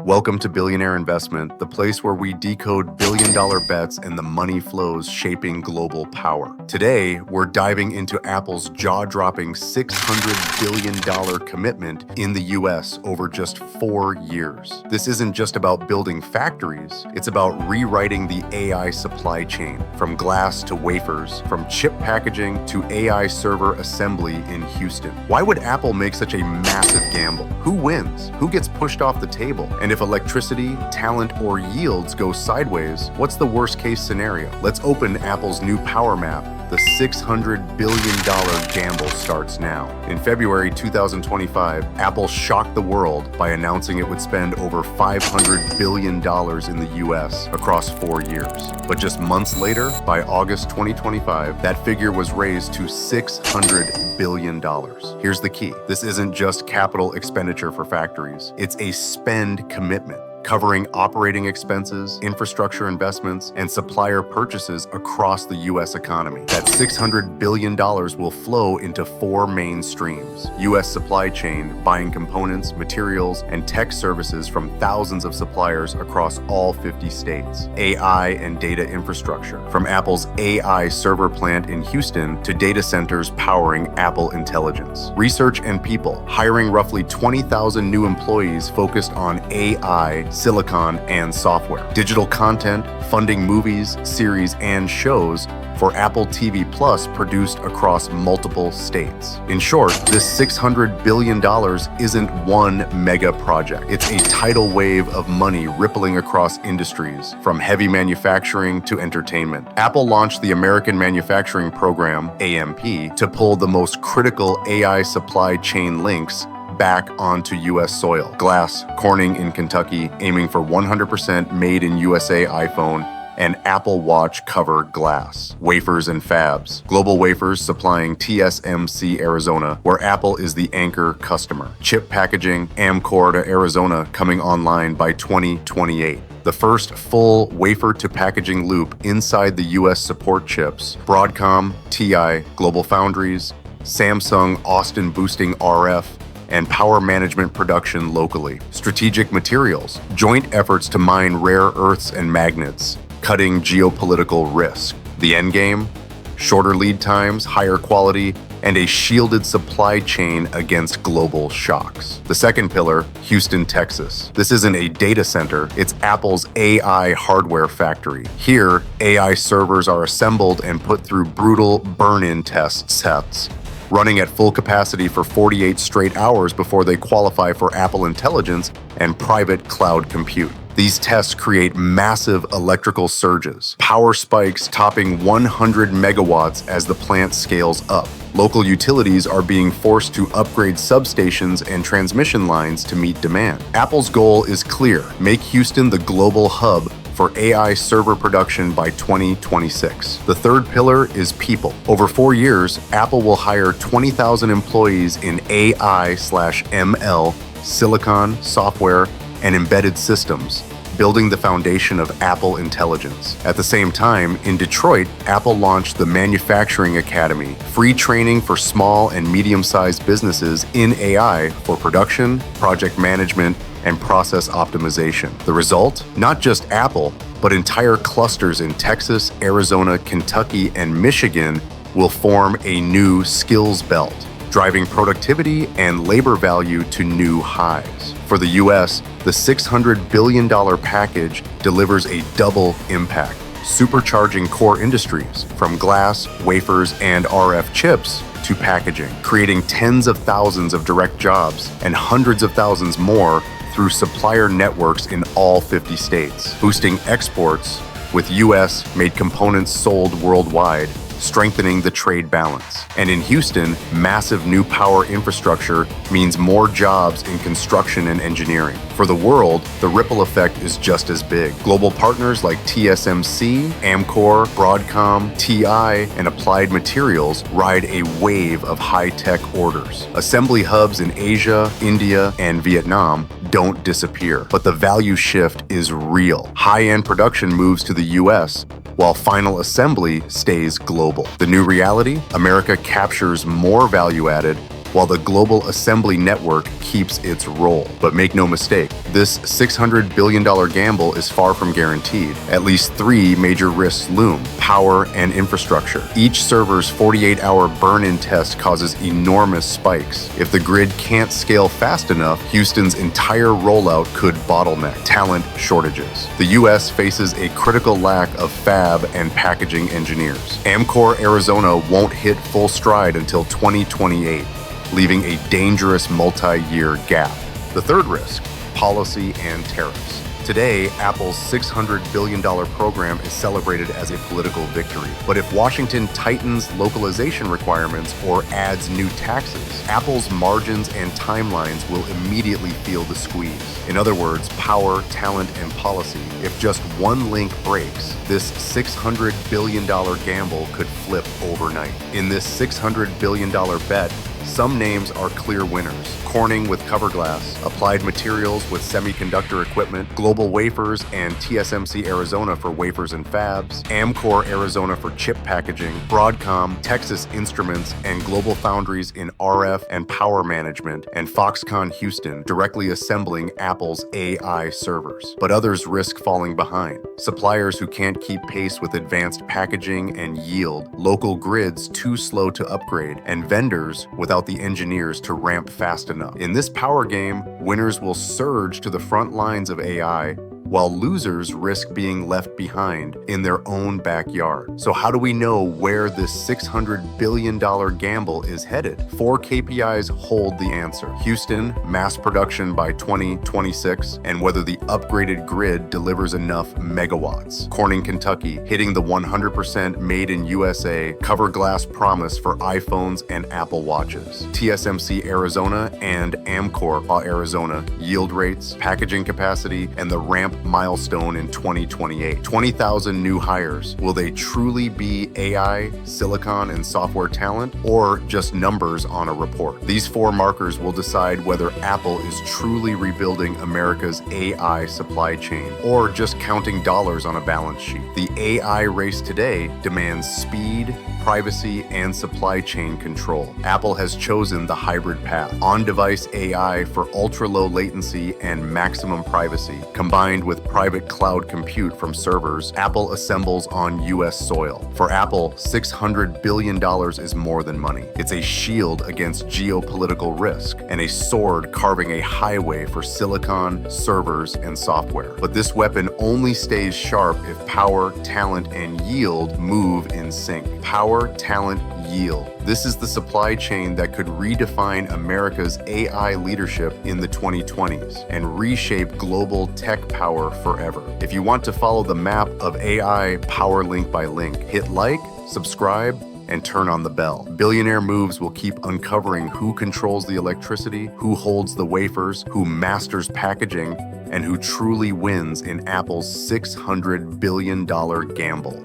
Welcome to Billionaire Investment, the place where we decode billion-dollar bets and the money flows shaping global power. Today, we're diving into Apple's jaw-dropping $600 billion commitment in the US over just 4 years. This isn't just about building factories, it's about rewriting the AI supply chain, from glass to wafers, from chip packaging to AI server assembly in Houston. Why would Apple make such a massive gamble? Who wins? Who gets pushed off the table? And if electricity, talent, or yields go sideways, what's the worst-case scenario? Let's open Apple's new power map. The $600 billion gamble starts now. In February 2025, Apple shocked the world by announcing it would spend over $500 billion in the US across 4 years. But just months later, by August 2025, that figure was raised to $600 billion. Here's the key. This isn't just capital expenditure for factories. It's a spend commitment, covering operating expenses, infrastructure investments, and supplier purchases across the U.S. economy. That $600 billion will flow into 4 main streams: U.S. supply chain, buying components, materials, and tech services from thousands of suppliers across all 50 states; AI and data infrastructure, from Apple's AI server plant in Houston to data centers powering Apple Intelligence; research and people, hiring roughly 20,000 new employees focused on AI, silicon, and software; digital content, funding movies, series, and shows for Apple TV Plus produced across multiple states. In short, this $600 billion isn't one mega project. It's a tidal wave of money rippling across industries, from heavy manufacturing to entertainment. Apple launched the American Manufacturing Program, AMP, to pull the most critical AI supply chain links back onto U.S. soil. Glass, Corning in Kentucky, aiming for 100% made in USA iPhone and Apple Watch cover glass. Wafers and fabs. GlobalWafers supplying TSMC Arizona, where Apple is the anchor customer. Chip packaging, Amkor Arizona, coming online by 2028. The first full wafer-to-packaging loop inside the U.S. support chips. Broadcom, TI, GlobalFoundries, Samsung Austin boosting RF, and power management production locally. Strategic materials, joint efforts to mine rare earths and magnets, cutting geopolitical risk. The endgame? Shorter lead times, higher quality, and a shielded supply chain against global shocks. The second pillar, Houston, Texas. This isn't a data center, it's Apple's AI hardware factory. Here, AI servers are assembled and put through brutal burn-in test sets, running at full capacity for 48 straight hours before they qualify for Apple Intelligence and private cloud compute. These tests create massive electrical surges, power spikes topping 100 megawatts as the plant scales up. Local utilities are being forced to upgrade substations and transmission lines to meet demand. Apple's goal is clear: make Houston the global hub for AI server production by 2026. The third pillar is people. Over 4 years, Apple will hire 20,000 employees in AI/ML, silicon, software, and embedded systems, building the foundation of Apple Intelligence. At the same time, in Detroit, Apple launched the Manufacturing Academy, free training for small and medium-sized businesses in AI for production, project management, and process optimization. The result? Not just Apple, but entire clusters in Texas, Arizona, Kentucky, and Michigan will form a new skills belt, driving productivity and labor value to new highs. For the US, the $600 billion package delivers a double impact, supercharging core industries from glass, wafers, and RF chips to packaging, creating tens of thousands of direct jobs and hundreds of thousands more through supplier networks in all 50 states, boosting exports with US-made components sold worldwide, strengthening the trade balance. And in Houston, massive new power infrastructure means more jobs in construction and engineering. For the world, the ripple effect is just as big. Global partners like TSMC, Amkor, Broadcom, TI, and Applied Materials ride a wave of high-tech orders. Assembly hubs in Asia, India, and Vietnam don't disappear, but the value shift is real. High-end production moves to the US, while final assembly stays global. The new reality? America captures more value added while the global assembly network keeps its role. But make no mistake, this $600 billion gamble is far from guaranteed. At least three major risks loom: power and infrastructure. Each server's 48-hour burn-in test causes enormous spikes. If the grid can't scale fast enough, Houston's entire rollout could bottleneck. Talent shortages. The U.S. faces a critical lack of fab and packaging engineers. Amkor Arizona won't hit full stride until 2028, leaving a dangerous multi-year gap. The third risk: policy and tariffs. Today, Apple's $600 billion program is celebrated as a political victory. But if Washington tightens localization requirements or adds new taxes, Apple's margins and timelines will immediately feel the squeeze. In other words, power, talent, and policy. If just one link breaks, this $600 billion gamble could flip overnight. In this $600 billion bet, some names are clear winners: Corning with cover glass, Applied Materials with semiconductor equipment, GlobalWafers and TSMC Arizona for wafers and fabs, Amkor Arizona for chip packaging, Broadcom, Texas Instruments, and GlobalFoundries in RF and power management, and Foxconn Houston directly assembling Apple's AI servers. But others risk falling behind. Suppliers who can't keep pace with advanced packaging and yield, local grids too slow to upgrade, and vendors without the engineers to ramp fast enough. In this power game, winners will surge to the front lines of AI, while losers risk being left behind in their own backyard. So how do we know where this $600 billion gamble is headed? 4 KPIs hold the answer: Houston, mass production by 2026, and whether the upgraded grid delivers enough megawatts. Corning, Kentucky, hitting the 100% made in USA cover glass promise for iPhones and Apple Watches. TSMC Arizona and Amkor Arizona, yield rates, packaging capacity, and the ramp milestone in 2028. 20,000 new hires. Will they truly be AI, silicon, and software talent, or just numbers on a report? These 4 markers will decide whether Apple is truly rebuilding America's AI supply chain, or just counting dollars on a balance sheet. The AI race today demands speed, privacy, and supply chain control. Apple has chosen the hybrid path: on-device AI for ultra-low latency and maximum privacy. Combined with private cloud compute from servers, Apple assembles on U.S. soil. For Apple, $600 billion is more than money. It's a shield against geopolitical risk and a sword carving a highway for silicon, servers, and software. But this weapon only stays sharp if power, talent, and yield move in sync. Power, talent, yield. This is the supply chain that could redefine America's AI leadership in the 2020s and reshape global tech power forever. If you want to follow the map of AI power link by link, hit like, subscribe, and turn on the bell. Billionaire Moves will keep uncovering who controls the electricity, who holds the wafers, who masters packaging, and who truly wins in Apple's $600 billion gamble.